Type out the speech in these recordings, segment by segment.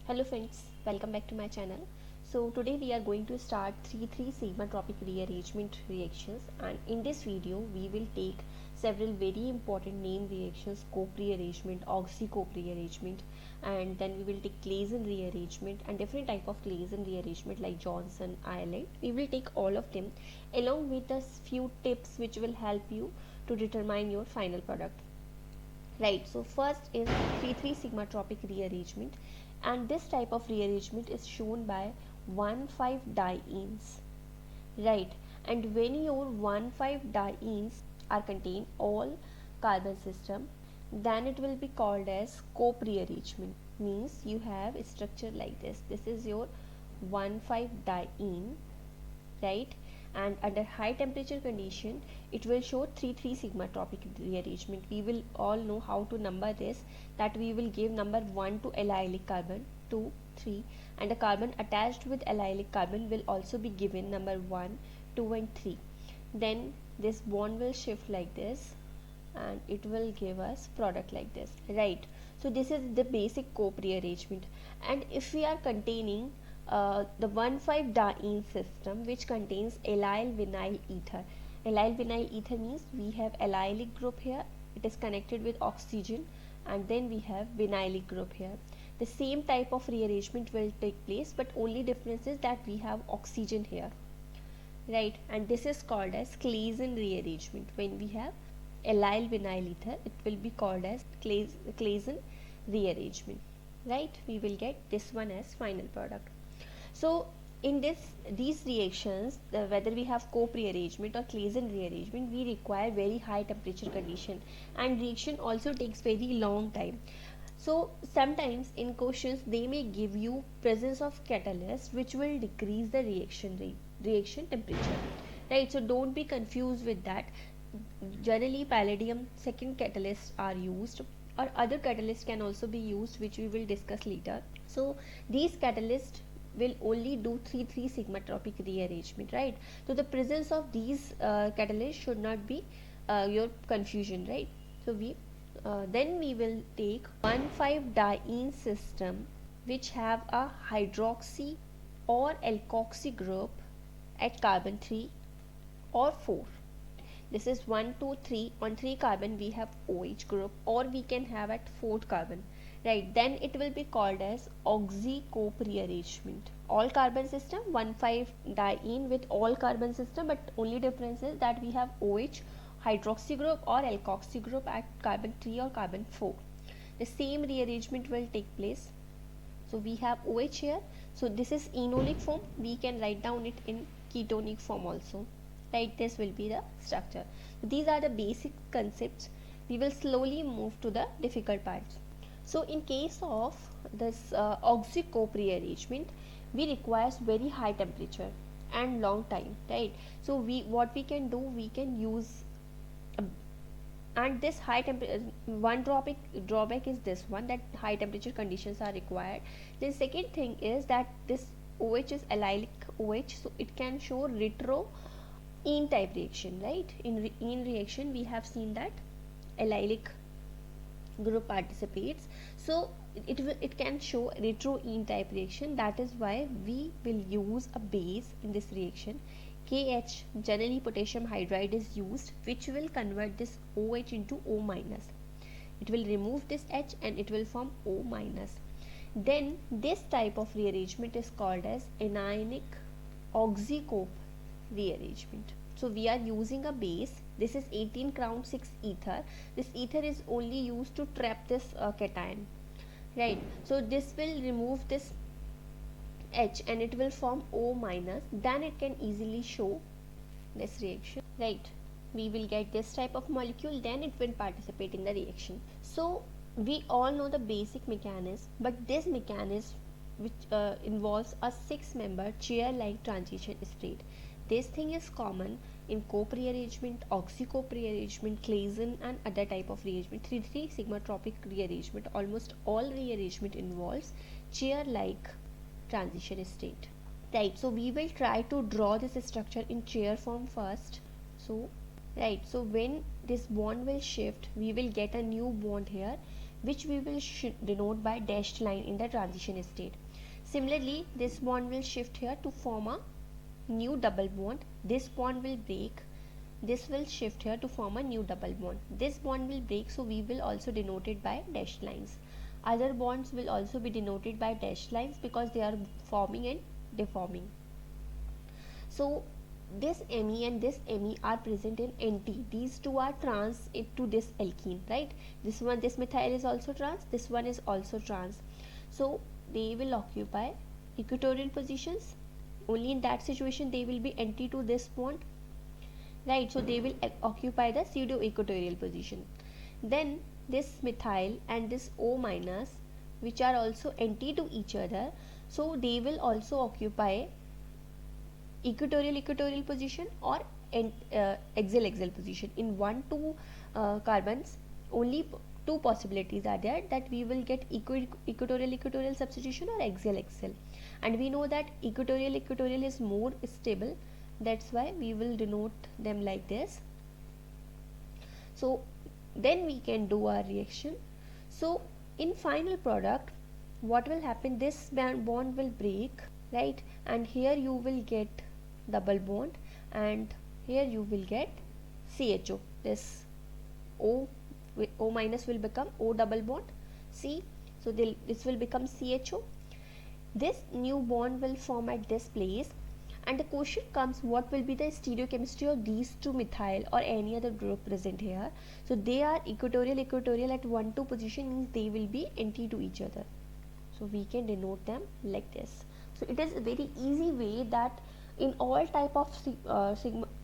Hello friends, welcome back to my channel. So today we are going to start 3,3 sigma tropic rearrangement reactions, and in this video we will take several very important name reactions: Cope rearrangement, Oxy-Cope rearrangement, and then we will take Claisen rearrangement and different type of Claisen rearrangement like Johnson, Ireland. We will take all of them along with a few tips which will help you to determine your final product. Right, so first is 3,3 sigma tropic rearrangement, and this type of rearrangement is shown by 1,5-dienes. Right, and when your 1,5-dienes are contained all carbon system, then it will be called as Cope rearrangement. Means you have a structure like this. This is your 1,5-diene, right? And under high temperature condition it will show 3,3 sigma tropic rearrangement. We will all know how to number this, that we will give number 1 to allylic carbon, 2, 3, and the carbon attached with allylic carbon will also be given number 1, 2 and 3. Then this bond will shift like this and it will give us product like this, right? So this is the basic Cope rearrangement. And if we are containing the 1,5-diene system which contains allyl vinyl ether. Allyl vinyl ether means we have allylic group here, it is connected with oxygen, and then we have vinylic group here. The same type of rearrangement will take place, but only difference is that we have oxygen here, right? And this is called as Claisen rearrangement. When we have allyl vinyl ether, it will be called as Claisen rearrangement, right? We will get this one as final product. So in these reactions, whether we have Cope rearrangement or Claisen rearrangement, we require very high temperature condition, and reaction also takes very long time. So sometimes in questions they may give you presence of catalyst which will decrease the reaction temperature, right? So don't be confused with that. Generally palladium second catalysts are used, or other catalysts can also be used, which we will discuss later. So these catalysts will only do 3,3 sigma tropic rearrangement, right? So the presence of these catalysts should not be your confusion, right? So then we will take 1,5-diene system which have a hydroxy or alkoxy group at carbon 3 or 4. This is 1, 2, 3. On 3 carbon we have OH group, or we can have at 4th carbon, right? Then it will be called as Oxy-Cope rearrangement. All carbon system 1,5-diene with all carbon system, but only difference is that we have OH hydroxy group or alkoxy group at carbon 3 or carbon 4. The same rearrangement will take place. So we have OH here, so this is enolic form, we can write down it in ketonic form also, right? This will be the structure. So these are the basic concepts. We will slowly move to the difficult parts. So in case of this Oxy-Cope rearrangement, we requires very high temperature and long time, right? So what we can do, we can use and this high temperature, one drawback is this one, that high temperature conditions are required. The second thing is that this OH is allylic OH, so it can show retro ene type reaction, right? In ene reaction we have seen that allylic group participates, so it can show retro ene type reaction. That is why we will use a base in this reaction. KH, generally potassium hydride, is used, which will convert this OH into O minus. It will remove this H and it will form O minus. Then this type of rearrangement is called as anionic Oxy-Cope rearrangement. So we are using a base. This is 18 crown 6 ether. This ether is only used to trap this cation, right? So this will remove this H and it will form O minus. Then it can easily show this reaction, right? We will get this type of molecule, then it will participate in the reaction. So we all know the basic mechanism, but this mechanism which involves a 6-member chair-like transition state. This thing is common in Cope rearrangement, Oxy-Cope rearrangement, Claisen and other type of rearrangement. 3,3 sigma tropic rearrangement, almost all rearrangement involves chair-like transition state, right? So we will try to draw this structure in chair form first. So right, so when this bond will shift, we will get a new bond here which we will denote by dashed line in the transition state. Similarly, this bond will shift here to form a new double bond. This bond will break. This will shift here to form a new double bond. This bond will break, so we will also denote it by dashed lines. Other bonds will also be denoted by dashed lines because they are forming and deforming. So this Me and this Me are present in Nt. These two are trans to this alkene, right? This methyl is also trans, this one is also trans. So they will occupy equatorial positions. Only in that situation they will be Nt to this bond, right? So they will occupy the pseudo equatorial position. Then this methyl and this O minus, which are also Nt to each other, so they will also occupy equatorial position or axial position. In 1-2 carbons, only two possibilities are there, that we will get equatorial substitution or axial, and we know that equatorial is more stable. That's why we will denote them like this. So then we can do our reaction. So in final product, what will happen, this bond will break, right? And here you will get double bond, and here you will get CHO. This O minus will become O double bond C, so this will become CHO. This new bond will form at this place, and the question comes, what will be the stereochemistry of these two methyl or any other group present here? So they are equatorial at 1-2 position, means they will be Nt to each other. So we can denote them like this. So it is a very easy way that in all type of 3-3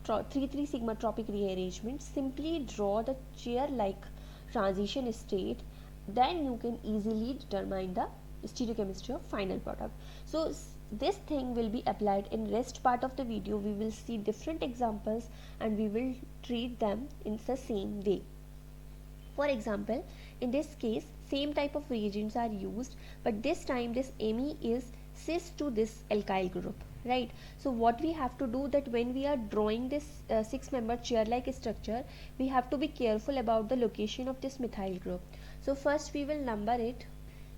sigmatropic rearrangement, simply draw the chair-like transition state, then you can easily determine the stereochemistry of final product. So this thing will be applied in rest part of the video. We will see different examples and we will treat them in the same way. For example, in this case, same type of reagents are used, but this time this Me is cis to this alkyl group, right? So what we have to do, that when we are drawing this 6-member chair-like structure, we have to be careful about the location of this methyl group. So first we will number it,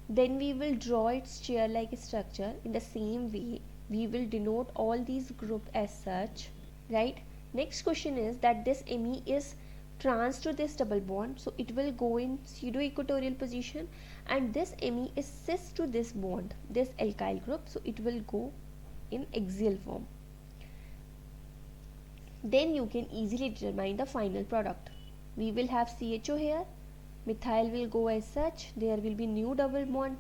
then we will draw its chair-like structure. In the same way, we will denote all these groups as such, right? Next question is that this Me is trans to this double bond, so it will go in pseudo equatorial position, and this Me is cis to this bond, this alkyl group, so it will go in axial form. Then you can easily determine the final product. We will have CHO here, methyl will go as such, there will be new double bond,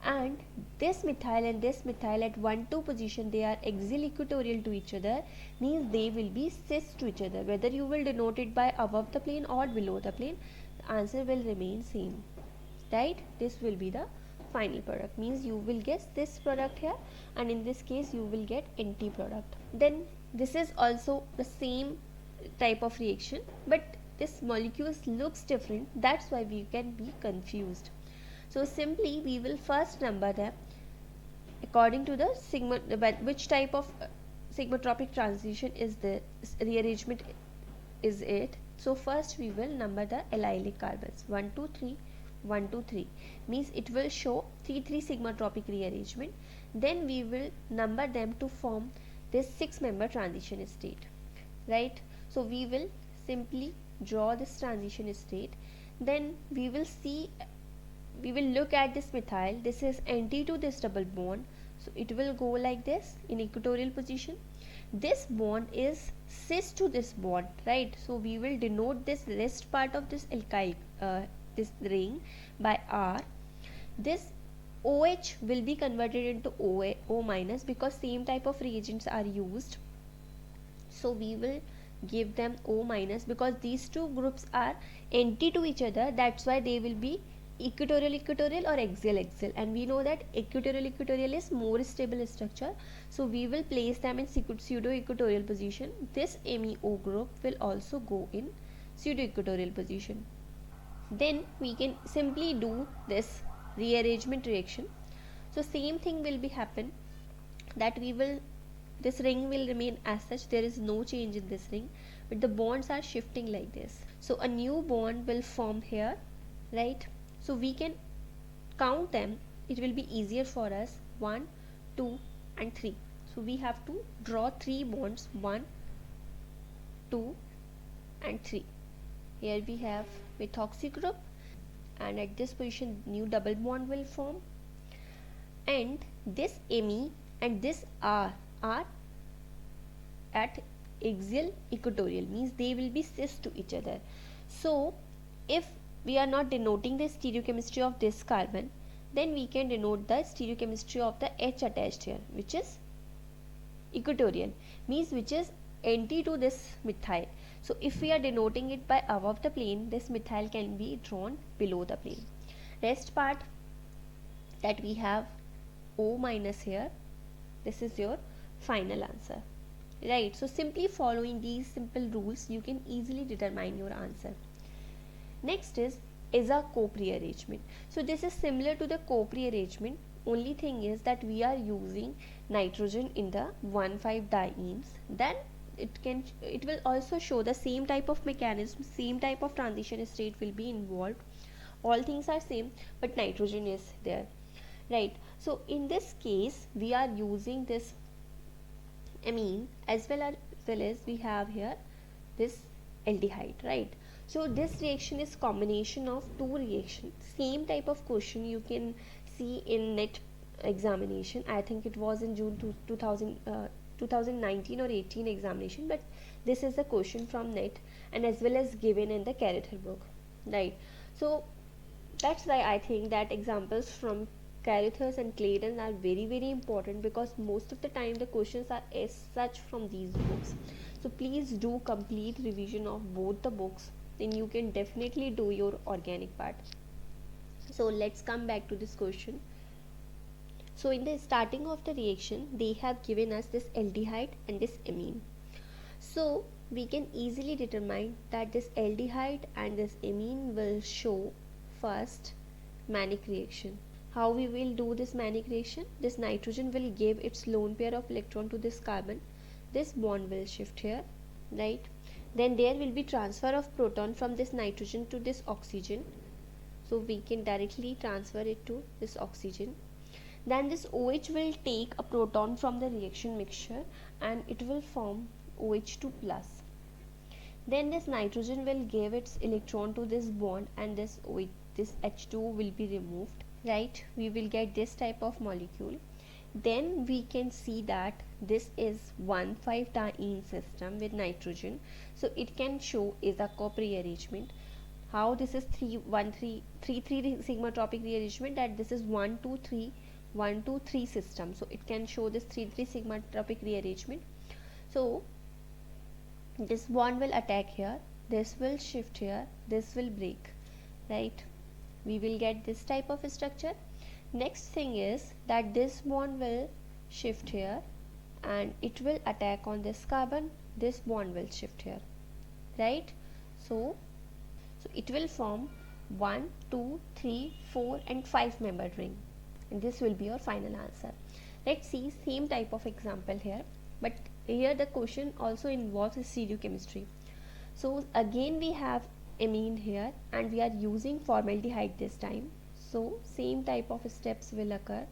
and this methyl and this methyl at 1-2 position, they are axial equatorial to each other, means they will be cis to each other. Whether you will denote it by above the plane or below the plane, the answer will remain same, right? This will be the final product, means you will guess this product here, and in this case you will get Nt product. Then this is also the same type of reaction, but this molecules looks different, that's why we can be confused. So simply we will first number them according to the sigma, which type of sigmatropic transition is the rearrangement is it. So first we will number the allylic carbons, 1 2 3 1 2 3, means it will show 3-3 sigmatropic rearrangement. Then we will number them to form this 6-member transition state, right? So we will simply draw this transition state, then we will see, we will look at this methyl, this is Nt to this double bond, so it will go like this in equatorial position. This bond is cis to this bond, right? So we will denote this rest part of this alkyl this ring by R. This OH will be converted into O minus because same type of reagents are used, so we will give them O minus because these two groups are Nt to each other, that's why they will be equatorial or axial, and we know that equatorial is more stable structure, so we will place them in pseudo equatorial position. This MEO group will also go in pseudo equatorial position. Then we can simply do this rearrangement reaction. So same thing will be happen, that we will, this ring will remain as such, there is no change in this ring, but the bonds are shifting like this. So a new bond will form here, right? So we can count them, it will be easier for us. 1, 2 and 3. So we have to draw 3 bonds, 1, 2 and 3. Here we have methoxy group, and at this position new double bond will form, and this Me and this R are at axial equatorial, means they will be cis to each other. So if we are not denoting the stereochemistry of this carbon, then we can denote the stereochemistry of the H attached here, which is equatorial, means which is anti to this methyl. So if we are denoting it by above the plane, this methyl can be drawn below the plane. Rest part that we have O minus here, this is your final answer, right? So simply following these simple rules, you can easily determine your answer. Next is a co-prearrangement. So this is similar to the co-prearrangement, only thing is that we are using nitrogen in the 1,5-dienes. Then it will also show the same type of mechanism, same type of transition state will be involved. All things are same, but nitrogen is there, right? So in this case we are using this amine as well as we have here this aldehyde, right? So this reaction is combination of two reactions. Same type of question you can see in NET examination. I think it was in June 2019 or 18 examination, but this is a question from NET and as well as given in the Carather book, right? So that's why I think that examples from Carather's and Claydon are very important, because most of the time the questions are as such from these books. So please do complete revision of both the books, then you can definitely do your organic part. So let's come back to this question. So in the starting of the reaction, they have given us this aldehyde and this amine. So we can easily determine that this aldehyde and this amine will show first Mannich reaction. How we will do this Mannich reaction? This nitrogen will give its lone pair of electron to this carbon. This bond will shift here, right? Then there will be transfer of proton from this nitrogen to this oxygen. So we can directly transfer it to this oxygen. Then this OH will take a proton from the reaction mixture and it will form OH2 plus. Then this nitrogen will give its electron to this bond and this H2 will be removed, right? We will get this type of molecule. Then we can see that this is 1,5-diene system with nitrogen, so it can show is a co-prearrangement. How this is 3 sigma tropic rearrangement, that this is 1 2 3 system, so it can show this 3 sigma tropic rearrangement. So this bond will attack here, this will shift here, this will break, right? We will get this type of structure. Next thing is that this bond will shift here and it will attack on this carbon, this bond will shift here, right? So it will form 1 2 3 4 and 5 membered ring, and this will be your final answer. Let's see same type of example here, but here the question also involves stereochemistry. So again we have amine here and we are using formaldehyde this time, so same type of steps will occur.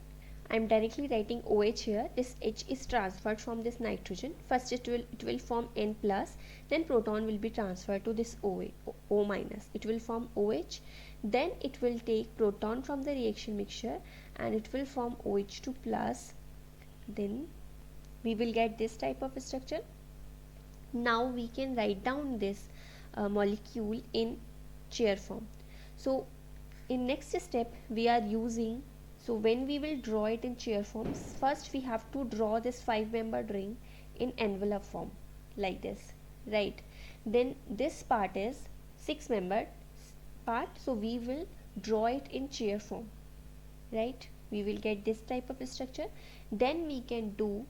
I am directly writing OH here. This H is transferred from this nitrogen. First it will form N plus, then proton will be transferred to this O minus. It will form OH, then it will take proton from the reaction mixture and it will form OH2 plus. Then we will get this type of structure. Now we can write down this molecule in chair form. So in next step we are using, so when we will draw it in chair form, first we have to draw this 5-membered ring in envelope form like this, right? Then this part is 6-membered part, so we will draw it in chair form, right? We will get this type of structure. Then we can do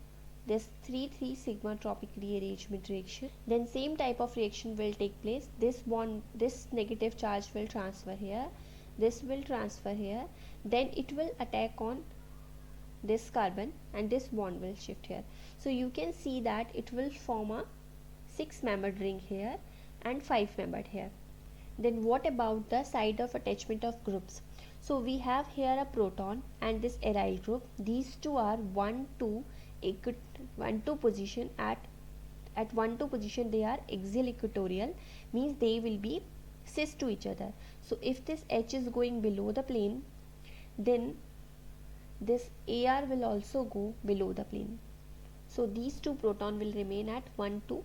this 3 sigma tropic rearrangement reaction. Then same type of reaction will take place. This bond, this negative charge will transfer here, this will transfer here, then it will attack on this carbon and this bond will shift here. So you can see that it will form a 6-membered ring here and 5-membered here. Then what about the side of attachment of groups? So we have here a proton and this aryl group. These two are 1 2 position. At 1 2 position they are axial equatorial, means they will be cis to each other. So if this H is going below the plane, then this AR will also go below the plane. So these two proton will remain at 1 2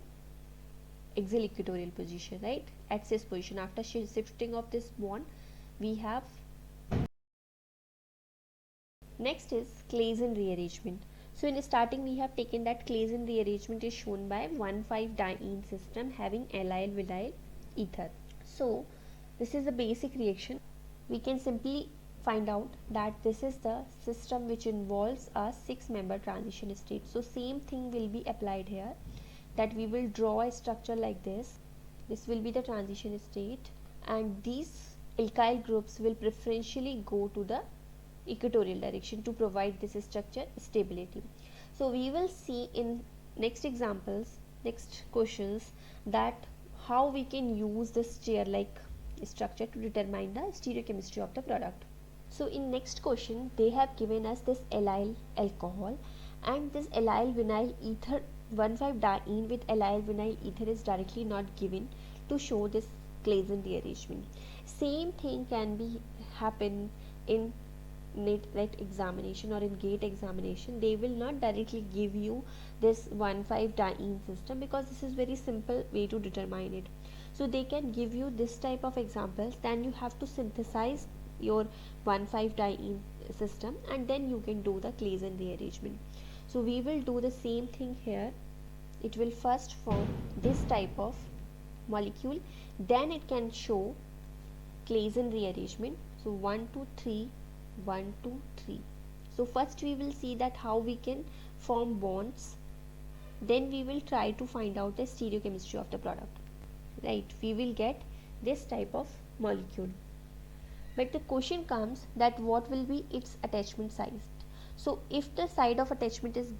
axial equatorial position, right, at cis position. After shifting of this bond, we have next is Claisen rearrangement. So in starting we have taken that Claisen rearrangement is shown by 1,5-diene system having allyl vinyl ether. So this is the basic reaction. We can simply find out that this is the system which involves a 6-member transition state. So same thing will be applied here, that we will draw a structure like this. This will be the transition state, and these alkyl groups will preferentially go to the equatorial direction to provide this structure stability. So we will see in next examples, next questions, that how we can use this chair like structure to determine the stereochemistry of the product. So in next question they have given us this allyl alcohol, and this allyl vinyl ether 1,5-diene with allyl vinyl ether is directly not given to show this Claisen rearrangement. Same thing can be happen in NET examination or in GATE examination. They will not directly give you this 1,5-diene system because this is very simple way to determine it. So they can give you this type of examples, then you have to synthesize your 1,5-diene system and then you can do the Claisen rearrangement. So we will do the same thing here. It will first form this type of molecule, then it can show Claisen rearrangement. So 1 2 3 1 2 3. So first we will see that how we can form bonds, then we will try to find out the stereochemistry of the product, right. We will get this type of molecule, but the question comes that what will be its attachment size. So if the side of attachment is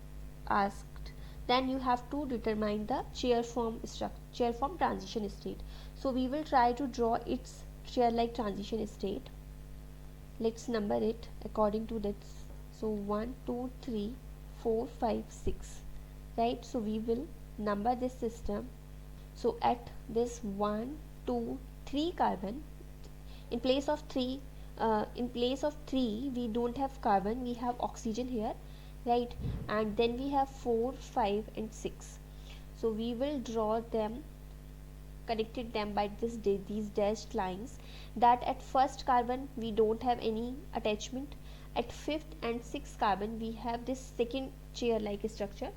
asked, then you have to determine the chair form transition state. So we will try to draw its chair like transition state. Let's number it according to this. So 1 2 3 4 5 6, right. So we will number this system. So at this 1 2 3 carbon, in place of 3 we don't have carbon, we have oxygen here, right, and then we have 4 5 and 6. So we will draw them, connected them by these dashed lines, that at first carbon we don't have any attachment, at fifth and sixth carbon we have this second chair like structure.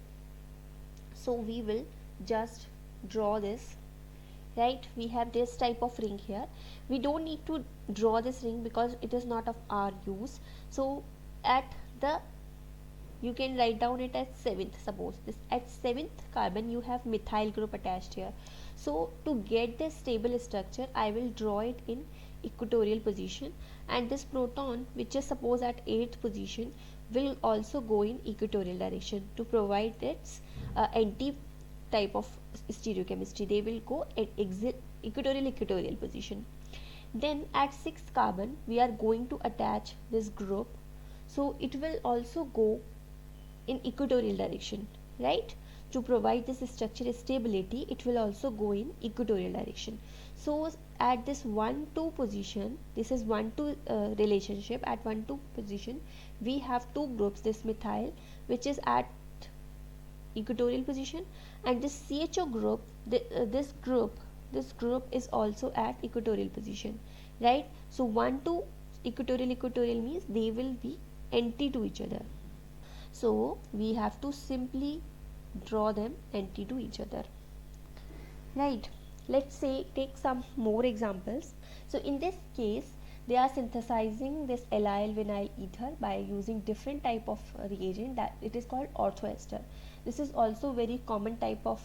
So we will just draw this, right. We have this type of ring here. We don't need to draw this ring because it is not of our use. So at the, you can write down it as 7th, suppose this at 7th carbon you have methyl group attached here. So to get this stable structure I will draw it in equatorial position, and this proton which is suppose at 8th position will also go in equatorial direction to provide its anti type of stereochemistry. They will go at equatorial position. Then at 6th carbon we are going to attach this group, so it will also go in equatorial direction, right. To provide this structure stability, it will also go in equatorial direction. So at this 1 2 position, this is 1 2 relationship. At 1 2 position we have two groups, this methyl which is at equatorial position, and this CHO group, this group is also at equatorial position, right. So 1 2 equatorial means they will be anti to each other. So we have to simply draw them anti to each other, right. Let's say take some more examples. So in this case they are synthesizing this allyl vinyl ether by using different type of reagent, that it is called orthoester. This is also very common type of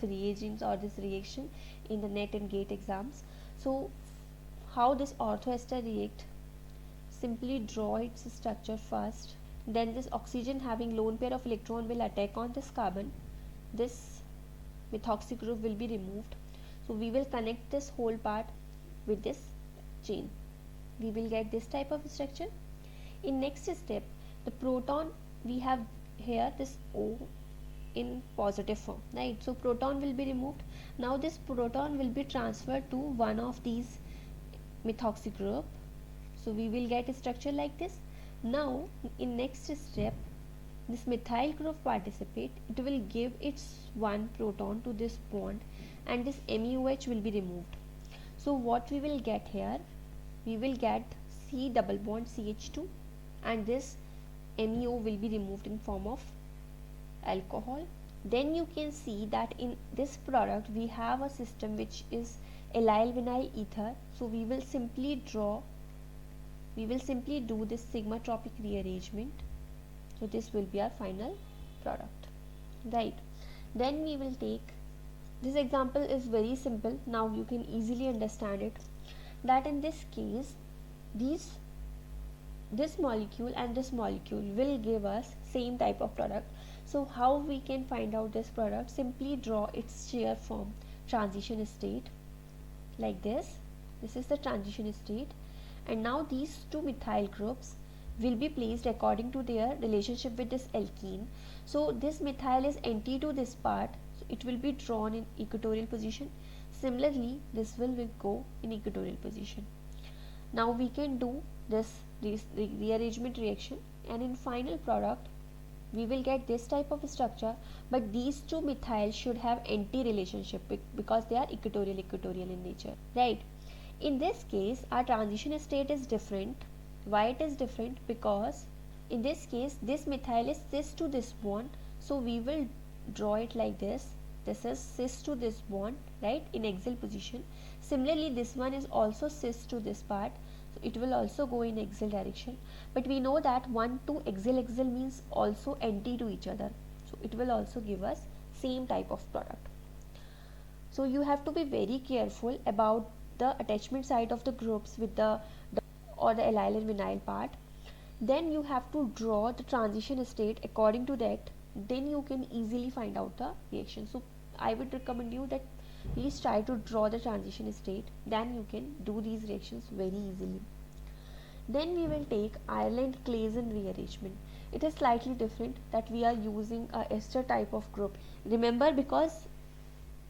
reagents or this reaction in the NET and GATE exams. So how this orthoester react, simply draw its structure first, then this oxygen having lone pair of electron will attack on this carbon, this methoxy group will be removed. So we will connect this whole part with this chain. we will get this type of structure. In next step, the proton, we have here this O in positive form, right? So proton will be removed. Now this proton will be transferred to one of these methoxy group. So we will get a structure like this. Now in next step, this methyl group participate, it will give its one proton to this bond and this MUH will be removed. So what we will get here, we will get C double bond CH2 and this MeO will be removed in form of alcohol. Then you can see that in this product we have a system which is allyl vinyl ether. So we will simply do this sigmatropic rearrangement. So this will be our final product, right? Then we will take, this example is very simple, now you can easily understand it, that in this case this molecule and this molecule will give us same type of product. So how we can find out this product? Simply draw its shear form transition state like this. This is the transition state, and now these two methyl groups will be placed according to their relationship with this alkene. So this methyl is anti to this part, so it will be drawn in equatorial position. Similarly, this will go in equatorial position. Now we can do this rearrangement reaction, and in final product we will get this type of structure, but these two methyls should have anti-relationship because they are equatorial in nature, right? In this case our transition state is different. Why it is different? Because in this case this methyl is cis to this bond, so we will draw it like this. This is cis to this bond, right, in axial position. Similarly this one is also cis to this part, so it will also go in axial direction. But we know that 1 2 axial means also anti to each other, so it will also give us same type of product. So you have to be very careful about the attachment site of the groups with the allyl and vinyl part. Then you have to draw the transition state according to that, then you can easily find out the reaction. So I would recommend you that please try to draw the transition state, then you can do these reactions very easily. Then we will take Ireland-Claisen rearrangement. It is slightly different, that we are using a ester type of group. Remember, because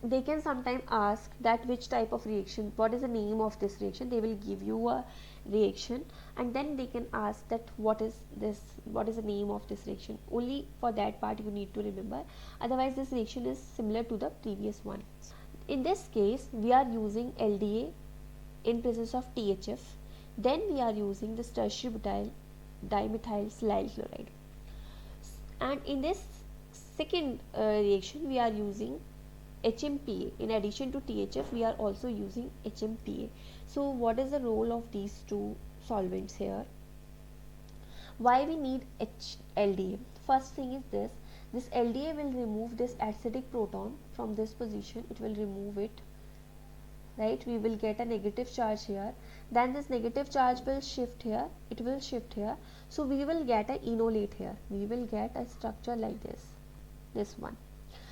they can sometimes ask that which type of reaction, what is the name of this reaction, they will give you a reaction and then they can ask that what is the name of this reaction. Only for that part you need to remember, otherwise this reaction is similar to the previous one. In this case we are using LDA in presence of THF, then we are using this tertiary butyl dimethyl silyl chloride, and in this second reaction we are using HMPA. In addition to THF we are also using HMPA. So what is the role of these two solvents here? Why we need LDA? First thing is this LDA will remove this acidic proton from this position, it will remove it, right? We will get a negative charge here, then this negative charge will shift here, it will shift here, so we will get a enolate here, we will get a structure like this one.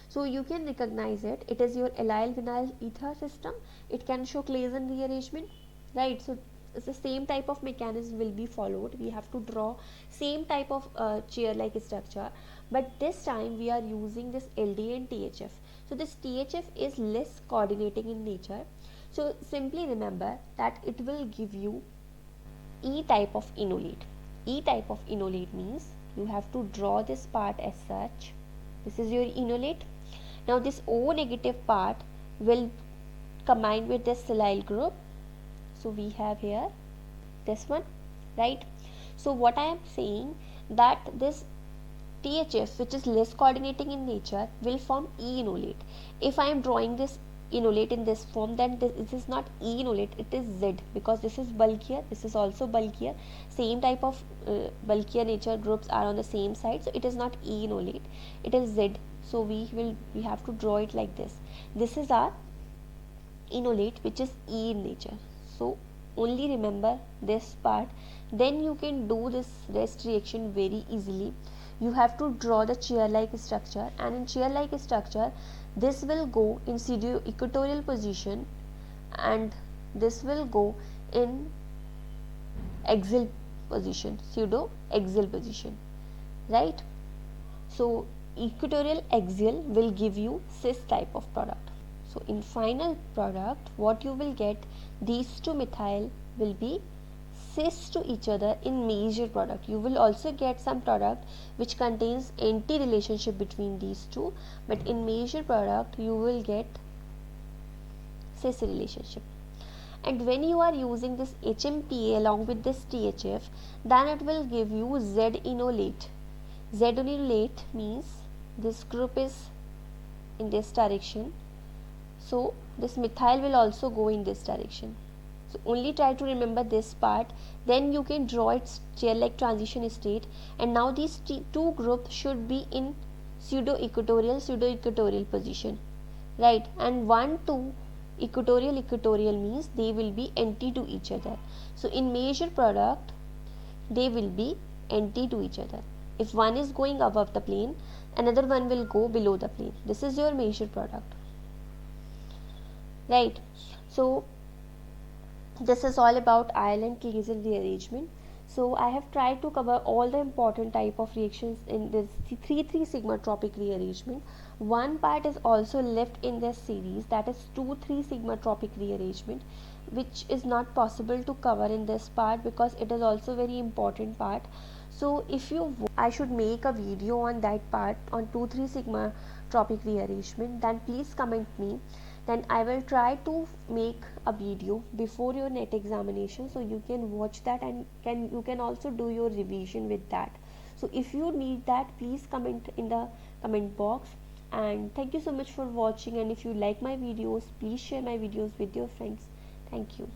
So you can recognize it, it is your allyl vinyl ether system, it can show Claisen rearrangement, right? So it's the same type of mechanism will be followed, we have to draw same type of chair like structure, but this time we are using this LDA and THF. So this THF is less coordinating in nature, so simply remember that it will give you E type of enolate. E type of enolate means you have to draw this part as such, this is your enolate. Now this O negative part will combine with this silyl group, so we have here this one, right? So what I am saying, that this THF, which is less coordinating in nature, will form E enolate. If I am drawing this enolate in this form, then this is not E enolate, it is Z, because this is bulkier, this is also bulkier, same type of bulkier nature groups are on the same side, so it is not E enolate, it is Z. So we have to draw it like this. This is our enolate, which is E in nature. So only remember this part, then you can do this rest reaction very easily. You have to draw the chair like structure, and in chair like structure this will go in pseudo equatorial position and this will go in axial position, pseudo axial position, right? So equatorial axial will give you cis type of product. So in final product, what you will get, these two methyl will be cis to each other in major product. You will also get some product which contains anti relationship between these two, but in major product you will get cis relationship. And when you are using this HMPA along with this THF, then it will give you Z-enolate. Z-enolate means this group is in this direction, so this methyl will also go in this direction. So only try to remember this part, then you can draw its chair-like transition state. And now these two groups should be in pseudo-equatorial position, right? And 1, 2 equatorial means they will be anti to each other. So in major product they will be anti to each other. If one is going above the plane, another one will go below the plane. This is your major product, right? So this is all about Ireland-Kiesel rearrangement. So I have tried to cover all the important type of reactions in this 3,3 sigma tropic rearrangement. One part is also left in this series, that is 2,3 sigma tropic rearrangement, which is not possible to cover in this part because it is also very important part. So if you I should make a video on that part, on 2,3 sigma tropic rearrangement, then please comment me. Then I will try to make a video before your NET examination, so you can watch that and you can also do your revision with that. So if you need that, please comment in the comment box. And thank you so much for watching, and if you like my videos, please share my videos with your friends. Thank you.